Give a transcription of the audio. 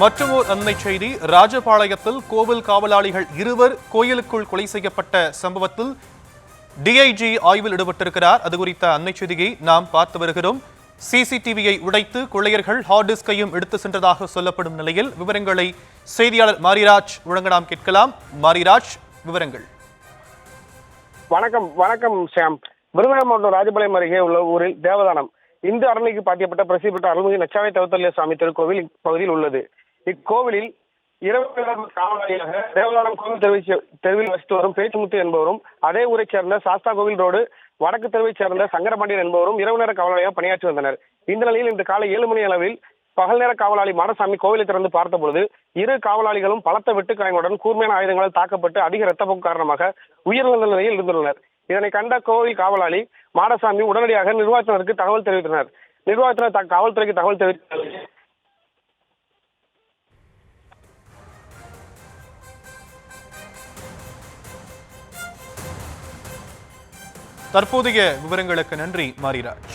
மற்றுமோர் அண்மை செய்தி. ராஜபாளையத்தில் கோவில் காவலாளிகள் இருவர் கோயிலுக்குள் கொலை செய்யப்பட்ட சம்பவத்தில் டிஐஜி ஆய்வில் ஈடுபட்டிருக்கிறார். அது குறித்த அண்மை செய்தியை நாம் பார்த்து வருகிறோம். சிசிடிவியை உடைத்து கொள்ளையர்கள் ஹார்ட் டிஸ்கையும் எடுத்து சென்றதாக சொல்லப்படும் நிலையில் விவரங்களை செய்தியாளர் மாரிராஜ் வழங்க நாம் கேட்கலாம். மாரிராஜ், விவரங்கள். வணக்கம் வணக்கம் ஷியாம். விருதுநகர் மாவட்டம் ராஜபாளையம் அருகே உள்ள ஊரில் தேவதானம் இந்து அரண்மைக்கு பாத்தியப்பட்ட பிரசித்தி பெற்ற அருள்மிகு நச்சாவை தவத்தல்லிய சுவாமி திருக்கோவில் இப்பகுதியில் உள்ளது. இக்கோவிலில் இரவு காவலாளியாக தேவதானம் கோவில் தெருவில் வசித்து வரும் பேச்சுமுத்து என்பவரும், அதே ஊரை சேர்ந்த சாஸ்தா கோவில் ரோடு வடக்கு தெருவை சேர்ந்த சங்கரபாண்டியன் என்பவரும் இரவு நேர காவலாளியாக பணியாற்றி வந்தனர். இந்த நிலையில் இன்று காலை 7 மணி அளவில் பகல் நேர காவலாளி மாடசாமி கோவிலை திறந்து பார்த்தபொழுது இரு காவலாளிகளும் பலத்த வெட்டுக்காயங்களுடன் கூர்மையான ஆயுதங்களால் தாக்கப்பட்டு அதிக ரத்தப்போக்கு காரணமாக உயிரிழந்த நிலையில் இருந்துள்ளனர். இதனை கண்ட கோவில் காவலாளி மாடசாமி உடனடியாக நிர்வாகத்தினருக்கு தகவல் தெரிவித்தனர். நிர்வாகத்தினர் காவல்துறைக்கு தகவல் தெரிவித்தனர். தற்போதைய விவரங்களுக்கு நன்றி மாரிராஜ்.